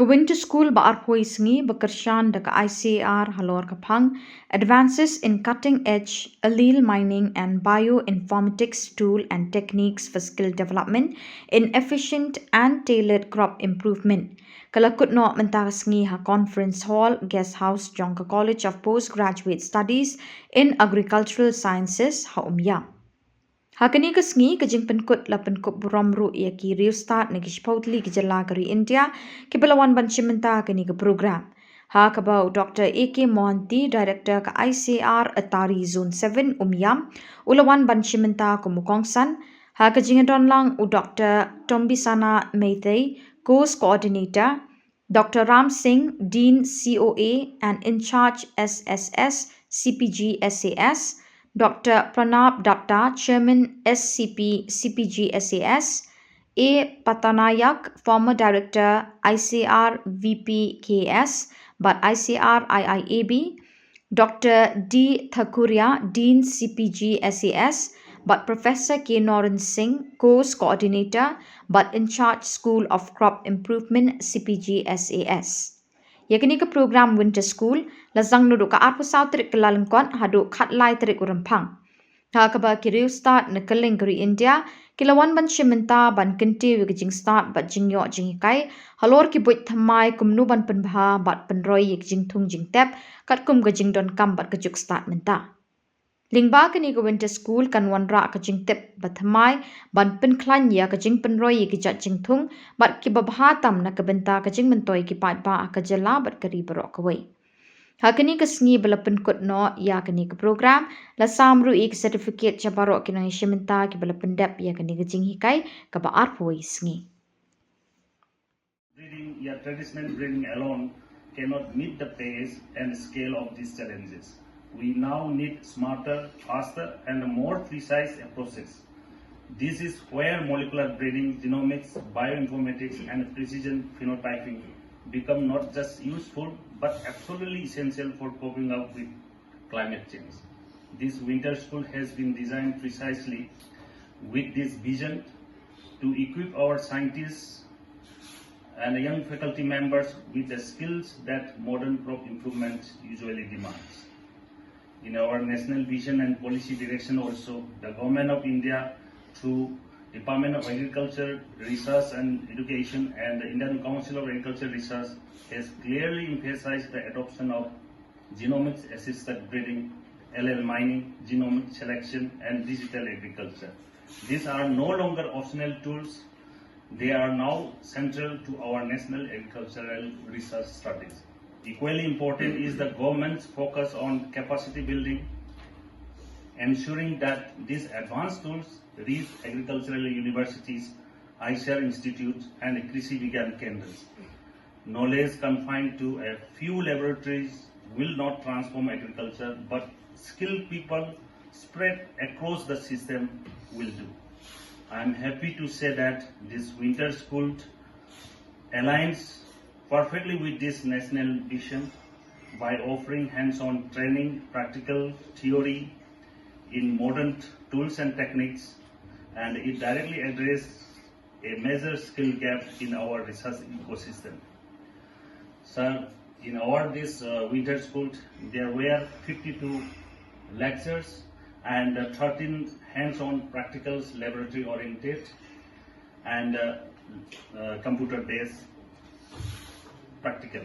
Winter school ba arpoi sngi bekershan deka ICAR halor kapang advances in cutting edge allele mining and bioinformatics tool and techniques for skill development in efficient and tailored crop improvement. Kalakut no mentara sngi ha conference hall guest house Jonka College of Postgraduate Studies in Agricultural Sciences ha Umiam. Hakani ke sngi ke jing penkut la penkut buramru ia ki real start ne kishpautli ki jala kari India ki belawan banchimenta kani ke program. Ha kabau Dr. A.K. Mohanty, Director ke ICR Atari Zone 7 Umiam, ulawan banchimenta ke Mukongsan, ha ke jing donlang u Dr. Tombisana Meitei, Course Coordinator, Dr. Ram Singh, Dean COA and in charge SSS Cpgsas, Dr. Pranab Datta, Chairman SCP Cpgsas, A. Patanayak, former Director ICR VPKS, but ICR IIAB, Dr. D. Thakuria, Dean Cpgsas, but Professor K. Noran Singh, Course Coordinator, but in charge School of Crop Improvement Cpgsas. Yakini ke program Winter School, lazang nudu ka arpu sao terik kelalengkon hadu kat lai terik urampang. Ha kaba kiriu start na keling keri India, kilawan ban shimenta ban kenti wikijing start bat jing yo jing hikai, halor ki buit thamai kumnu ban penbha bat penroi yik jing thung jing tep, kat kum ke jing don kam bat kejuk start menta. Lingba kini ke Winter School kan wanra ke jing tep bat thamai ban penklan ya ke jing penroi yik jat jing thung, bat ki babhatam na ke benta ke jing mentoi ki pat ba ke jela bat keri berok kawai. Hakini ke sngi bela penkut no ya kini ke program la samru ik certificate cabaro kino hishimenta ki bela pendep ya kini ke jing hikai ke ba arpoi sngi. Breeding, yeah, traditional breeding alone cannot meet the pace and scale of these challenges. We now need smarter, faster and more precise approaches. This is where molecular breeding, genomics, bioinformatics and precision phenotyping become not just useful but absolutely essential for coping up with climate change. This winter school has been designed precisely with this vision to equip our scientists and young faculty members with the skills that modern crop improvement usually demands. In our national vision and policy direction also, the Government of India through Department of Agriculture, Research and Education and the Indian Council of Agriculture Research has clearly emphasized the adoption of genomics assisted breeding, LL mining, genomic selection and digital agriculture. These are no longer optional tools, they are now central to our national agricultural research strategy. Equally important is the government's focus on capacity building, ensuring that these advanced tools reach agricultural universities, ICAR institutes and Krishi Vigyan Kendras. Knowledge confined to a few laboratories will not transform agriculture, but skilled people spread across the system will do. I am happy to say that this winter school aligns perfectly with this national vision by offering hands-on training, practical theory in modern tools and techniques, and it directly addresses a major skill gap in our research ecosystem. So, in our this winter school, there were 52 lectures and 13 hands-on practicals, laboratory-oriented, and computer-based practical.